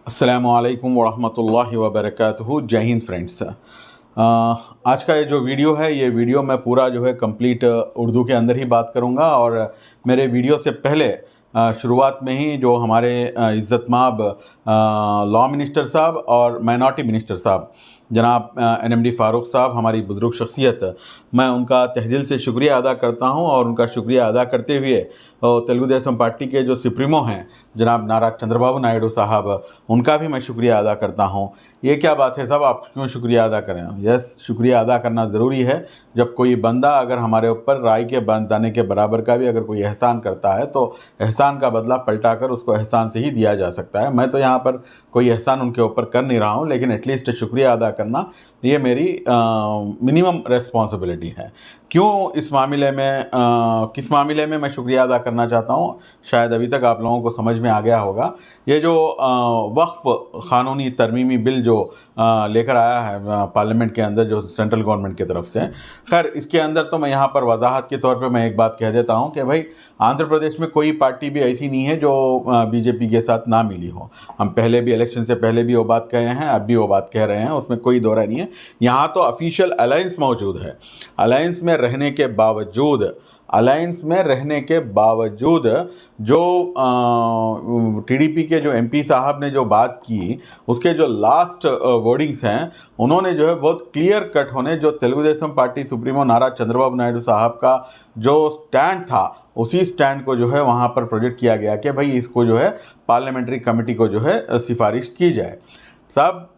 अस्सलामुअलैकुम वरहमतुल्लाहि वबरकातुहू। जय हिंद फ्रेंड्स। आज का ये जो वीडियो है, ये वीडियो मैं पूरा जो है कंप्लीट उर्दू के अंदर ही बात करूँगा। और मेरे वीडियो से पहले शुरुआत में ही जो हमारे इज़्ज़तमाब लॉ मिनिस्टर साहब और माइनॉरिटी मिनिस्टर साहब जनाब NMD फ़ारूक साहब, हमारी बुज़ुर्ग शख्सियत, मैं उनका तहे दिल से शुक्रिया अदा करता हूं। और उनका शुक्रिया अदा करते हुए तेलुगु देशम पार्टी के जो सुप्रीमो हैं जनाब नारा चंद्रबाबू नायडू साहब, उनका भी मैं शुक्रिया अदा करता हूं। ये क्या बात है साहब, आप क्यों शुक्रिया अदा करें? यस, शुक्रिया अदा करना ज़रूरी है। जब कोई बंदा अगर हमारे ऊपर राई के दाने के बराबर का भी अगर कोई एहसान करता है तो एहसान का बदला पलटा कर उसको एहसान से ही दिया जा सकता है। मैं तो यहाँ पर कोई एहसान उनके ऊपर कर नहीं रहा हूँ, लेकिन एटलीस्ट शुक्रिया अदा करना ये मेरी मिनिमम रिस्पॉन्सिबिलिटी है। क्यों इस मामले में किस मामले में मैं शुक्रिया अदा करना चाहता हूँ, शायद अभी तक आप लोगों को समझ में आ गया होगा। ये जो वक्फ़ क़ानूनी तरमीमी बिल जो लेकर आया है पार्लियामेंट के अंदर, जो सेंट्रल गवर्नमेंट की तरफ से, खैर इसके अंदर तो मैं यहाँ पर वजाहत के तौर पे मैं एक बात कह देता हूँ कि भाई आंध्र प्रदेश में कोई पार्टी भी ऐसी नहीं है जो बीजेपी के साथ ना मिली हो। हम पहले भी इलेक्शन से पहले भी वो बात कहे हैं, अब भी वो बात कह रहे हैं, उसमें कोई दो राय नहीं है। यहाँ तो ऑफिशियल अलायंस मौजूद है। अलायंस में रहने के बावजूद जो टीडीपी के जो एमपी साहब ने जो बात की, उसके जो लास्ट वर्डिंग्स हैं, उन्होंने जो है बहुत क्लियर कट होने जो तेलुगु देशम पार्टी सुप्रीमो नारा चंद्रबाबू नायडू साहब का जो स्टैंड था, उसी स्टैंड को जो है वहाँ पर प्रोजेक्ट किया गया कि भाई इसको जो है पार्लियामेंट्री कमेटी को जो है सिफारिश की जाए। साहब,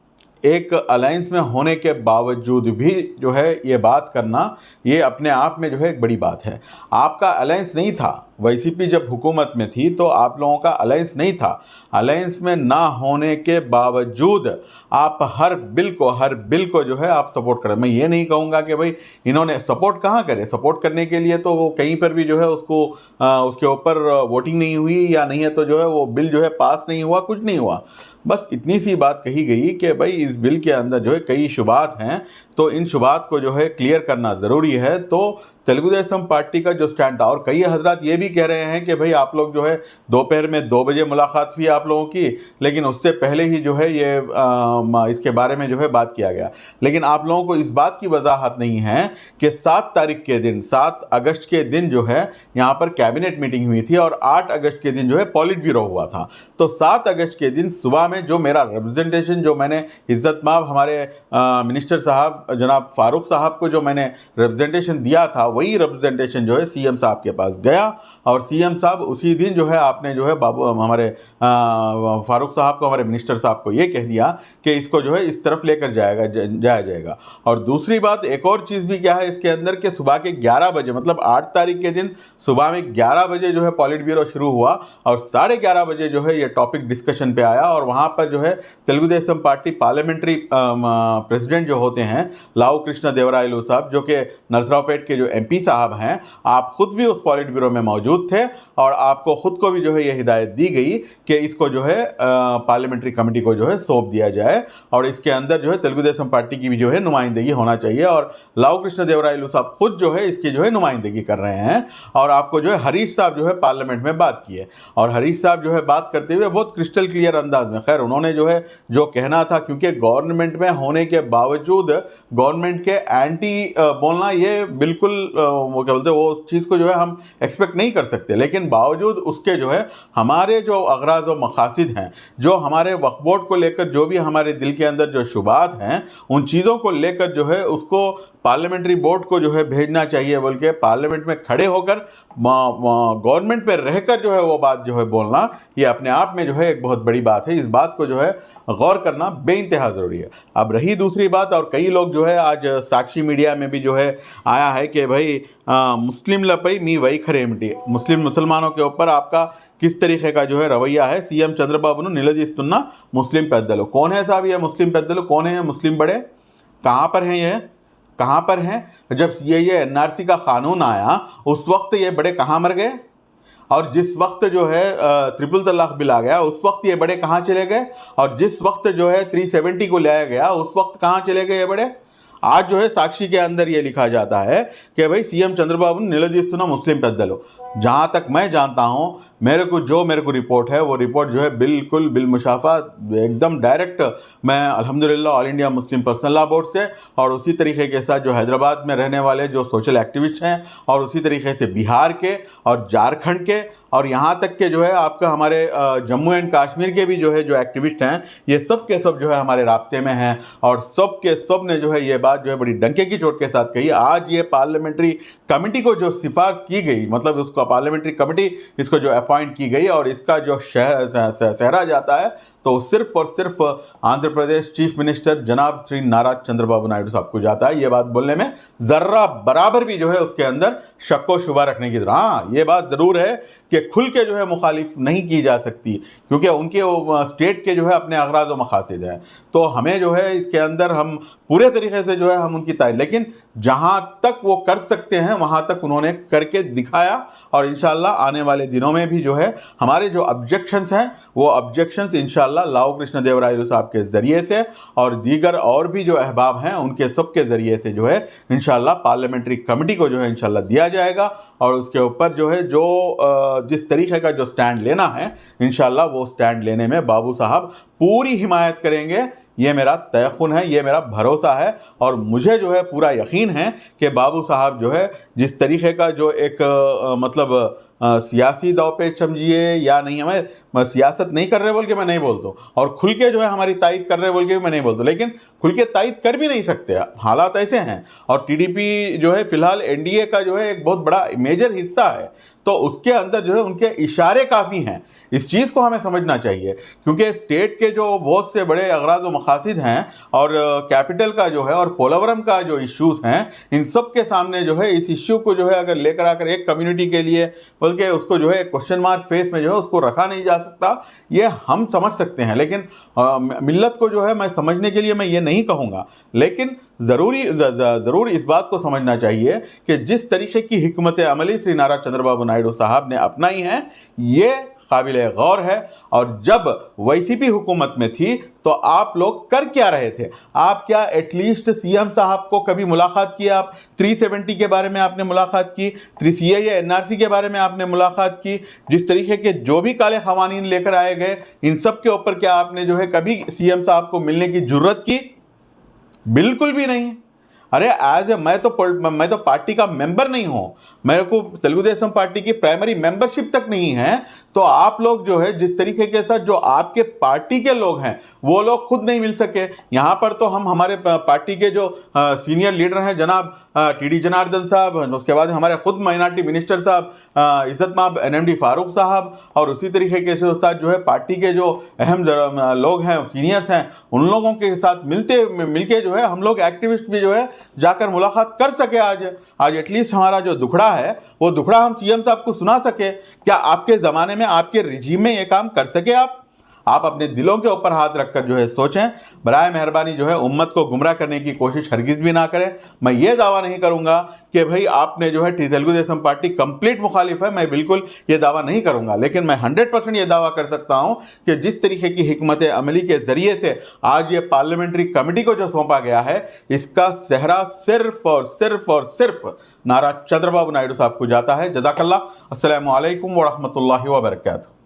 एक अलायंस में होने के बावजूद भी जो है ये बात करना, ये अपने आप में जो है एक बड़ी बात है। आपका अलायंस नहीं था, वाईसीपी जब हुकूमत में थी तो आप लोगों का अलायंस नहीं था। अलायंस में ना होने के बावजूद आप हर बिल को जो है आप सपोर्ट करें। मैं ये नहीं कहूँगा कि भाई इन्होंने सपोर्ट कहाँ करे, सपोर्ट करने के लिए तो वो कहीं पर भी जो है उसको उसके ऊपर वोटिंग नहीं हुई, या नहीं है तो जो है वो बिल जो है पास नहीं हुआ, कुछ नहीं हुआ। बस इतनी सी बात कही गई कि भाई इस बिल के अंदर जो है कई शुबात हैं, तो इन शुबात को जो है क्लियर करना ज़रूरी है। तो तेलुगु देशम पार्टी का जो स्टैंड था, और कई हजरात ये भी कह रहे हैं कि भाई आप लोग जो है दोपहर में 2 बजे मुलाकात हुई आप लोगों की, लेकिन उससे पहले ही जो है ये इसके बारे में जो है बात किया गया। लेकिन आप लोगों को इस बात की वजाहत नहीं है कि 7 अगस्त के दिन जो है यहाँ पर कैबिनेट मीटिंग हुई थी और 8 अगस्त के दिन जो है पॉलिट ब्यूरो हुआ था। तो 7 अगस्त के दिन सुबह में जो मेरा रिप्रेजेंटेशन, जो मैंने इज़्ज़तमाब हमारे मिनिस्टर साहब जनाब फ़ारूक साहब को जो मैंने रिप्रेजेंटेशन दिया था, वही रिप्रेजेंटेशन जो है सीएम साहब के पास गया। और सीएम साहब उसी दिन जो है आपने जो है हमारे फ़ारूक साहब को, हमारे मिनिस्टर साहब को ये कह दिया कि इसको जो है इस तरफ लेकर जाया जाएगा। और दूसरी बात, एक और चीज़ भी क्या है इसके अंदर कि सुबह के 11 बजे, मतलब 8 तारीख के दिन सुबह में 11 बजे जो है पॉलिट ब्यूरो शुरू हुआ और 11:30 बजे जो है ये टॉपिक डिस्कशन पे आया। और वहाँ पर जो है Telugu Desam party parliamentary president जो होते हैं लाऊ कृष्ण देवरायलू साहब, जो कि नरसरावपेट के जो एमपी साहब हैं, आप खुद भी उस पॉलिट ब्यूरो में मौजूद थे और आपको खुद को भी जो है ये हिदायत दी गई कि इसको जो है पार्लियामेंट्री कमेटी को जो है सौंप दिया जाए और इसके अंदर जो है तेलुगु देशम पार्टी की भी जो है नुमाइंदगी होना चाहिए। और लाऊ कृष्ण देवरायलू साहब खुद जो है इसकी जो है नुमाइंदगी कर रहे हैं। और आपको जो है हरीश साहब जो है पार्लियामेंट में बात की है, और हरीश साहब जो है बात करते हुए बहुत क्रिस्टल क्लियर अंदाज में, खैर उन्होंने जो है जो कहना था, क्योंकि गवर्नमेंट में होने के बावजूद गवर्नमेंट के एंटी बोलना, ये बिल्कुल वो क्या बोलते हैं, वो चीज़ को जो है हम एक्सपेक्ट नहीं कर सकते। लेकिन बावजूद उसके जो है हमारे जो अगराज व मकासिद हैं, जो हमारे वक्फ बोर्ड को लेकर जो भी हमारे दिल के अंदर जो शुबात हैं, उन चीज़ों को लेकर जो है उसको पार्लियामेंट्री बोर्ड को जो है भेजना चाहिए, बोल के पार्लियामेंट में खड़े होकर गवर्नमेंट पे रहकर जो है वो बात जो है बोलना, ये अपने आप में जो है एक बहुत बड़ी बात है। इस बात को जो है गौर करना बेइंतहा ज़रूरी है। अब रही दूसरी बात, और कई लोग जो है आज साक्षी मीडिया में भी जो है आया है कि भाई मुस्लिम लपई मी वही खरेमटी, मुसलमानों के ऊपर आपका किस तरीके का जो है रवैया है। सीएम चंद्रबाबू निलदीस्तुन्ना मुस्लिम पेद्दलु, कौन है साहब ये मुस्लिम पेद्दलु? कौन है मुस्लिम बड़े? कहाँ पर हैं ये? कहाँ पर हैं? जब ये एनआरसी का कानून आया उस वक्त ये बड़े कहाँ मर गए? और जिस वक्त जो है ट्रिपल तलाक बिल आ गया उस वक्त ये बड़े कहाँ चले गए? और जिस वक्त जो है 370 को लाया गया उस वक्त कहाँ चले गए ये बड़े? आज जो है साक्षी के अंदर ये लिखा जाता है कि भाई सीएम चंद्रबाबू निलदीस्तुना मुस्लिम पेद्दलु। जहाँ तक मैं जानता हूँ, मेरे को रिपोर्ट है, वो रिपोर्ट जो है बिल्कुल बिलमुशाफा एकदम डायरेक्ट मैं अल्हम्दुलिल्लाह all India Muslim personal law board से, और उसी तरीके के साथ जो हैदराबाद में रहने वाले जो सोशल एक्टिविस्ट हैं, और उसी तरीके से बिहार के और झारखंड के, और यहाँ तक के जो है आपका हमारे जम्मू एंड कश्मीर के भी जो है जो एक्टिविस्ट हैं, ये सब के सब जो है हमारे राब्ते में हैं, और सब के सब ने जो है ये बात जो है बड़ी डंके की चोट के साथ कही। आज ये पार्लियामेंट्री कमेटी को जो सिफारिश की गई, मतलब उसको पार्लियामेंट्री कमेटी इसको जो अपॉइंट की गई और इसका जो सहरा जाता है, तो सिर्फ और सिर्फ आंध्र प्रदेश चीफ मिनिस्टर जनाब श्री नारा चंद्रबाबू नायडू साहब को जाता है। ये बात बोलने में जर्रा बराबर भी जो है उसके अंदर शक व शुबा रखने की, हाँ ये बात जरूर है कि खुल के जो है मुखालिफ नहीं की जा सकती, क्योंकि उनके स्टेट के जो है अपने अगराज व मकासिद हैं। तो हमें जो है इसके अंदर हम पूरे तरीके से जो है हम उनकी तारीफ, लेकिन जहाँ तक वो कर सकते हैं वहाँ तक उन्होंने करके दिखाया, और इंशाल्लाह आने वाले दिनों में भी जो है हमारे जो ऑब्जेक्शंस हैं वो ऑब्जेक्शंस इंशाल्लाह लाओ कृष्ण देवराय साहब के ज़रिए से और दीगर और भी जो अहबाब हैं उनके सब के ज़रिए से जो है इंशाल्लाह पार्लियामेंट्री कमेटी को जो है इंशाल्लाह दिया जाएगा, और उसके ऊपर जो है जो जिस तरीके का जो स्टैंड लेना है इंशाल्लाह वो स्टैंड लेने में बाबू साहब पूरी हिमायत करेंगे। ये मेरा तयक़ुन है, ये मेरा भरोसा है, और मुझे जो है पूरा यकीन है कि बाबू साहब जो है जिस तरीके का जो एक मतलब सियासी दाव पे समझिए या नहीं, हमें सियासत नहीं कर रहे बोल के मैं नहीं बोलता, और खुल के जो है हमारी तायद कर रहे बोल के मैं नहीं बोलता, लेकिन खुल के तायद कर भी नहीं सकते, हालात ऐसे हैं। और टीडीपी जो है फिलहाल एनडीए का जो है एक बहुत बड़ा मेजर हिस्सा है, तो उसके अंदर जो है उनके इशारे काफ़ी हैं। इस चीज़ को हमें समझना चाहिए, क्योंकि स्टेट के जो बहुत से बड़े अगराज व मकासिद हैं और कैपिटल का जो है और पोलावरम का जो इश्यूज़ हैं, इन सब के सामने जो है इस इश्यू को जो है अगर लेकर आकर एक कम्युनिटी के लिए बल्कि उसको जो है क्वेश्चन मार्क फेस में जो है उसको रखा नहीं जा सकता, ये हम समझ सकते हैं, लेकिन मिल्लत को जो है मैं समझने के लिए मैं ये नहीं कहूँगा, लेकिन ज़रूर इस बात को समझना चाहिए कि जिस तरीके की हिकमत अमली श्री नारा चंद्रबाबू नायडू साहब ने अपनाई है ये काबिल गौर है। और जब वाईसीपी हुकूमत में थी तो आप लोग कर क्या रहे थे? आप क्या एटलीस्ट सीएम साहब को कभी मुलाकात की? आप 370 के बारे में आपने मुलाकात की, 3CA एनआरसी के बारे में आपने मुलाकात की, जिस तरीके के जो भी काले क़वानीन लेकर आए गए इन सब के ऊपर क्या आपने जो है कभी सीएम साहब को मिलने की जुर्रत की? बिल्कुल भी नहीं। अरे मैं तो पार्टी का मेंबर नहीं हूं, मेरे को तेलुगु देशम पार्टी की प्राइमरी मेंबरशिप तक नहीं है, तो आप लोग जो है जिस तरीके के साथ जो आपके पार्टी के लोग हैं वो लोग खुद नहीं मिल सके। यहाँ पर तो हम हमारे पार्टी के जो सीनियर लीडर हैं जनाब TD जनार्दन साहब, उसके बाद हमारे खुद माइनॉरिटी मिनिस्टर साहब इज्जत माब NMD फारूक साहब, और उसी तरीके के साथ जो है पार्टी के जो अहम लोग हैं सीनियर्स हैं उन लोगों के साथ मिलके जो है हम लोग एक्टिविस्ट भी जो है जाकर मुलाकात कर सके। आज एटलीस्ट हमारा जो दुखड़ा है वो दुखड़ा हम सीएम साहब को सुना सके। क्या आपके ज़माने में आपके रिजीम में ये काम कर सके? आप अपने दिलों के ऊपर हाथ रखकर जो है सोचें। बराए मेहरबानी जो है उम्मत को गुमराह करने की कोशिश हरगिज़ भी ना करें। मैं ये दावा नहीं करूंगा कि भाई आपने जो है तेलुगु देशम पार्टी कंप्लीट मुखालिफ है, मैं बिल्कुल ये दावा नहीं करूंगा, लेकिन मैं 100% ये दावा कर सकता हूं कि जिस तरीके की हिकमत अमली के ज़रिए से आज ये पार्लियामेंट्री कमेटी को जो सौंपा गया है इसका सेहरा सिर्फ और सिर्फ नारा चंद्रबाबू नायडू साहब को जाता है। जज़ाकल्लाह। अस्सलामु अलैकुम व रहमतुल्लाहि व बरकातहू।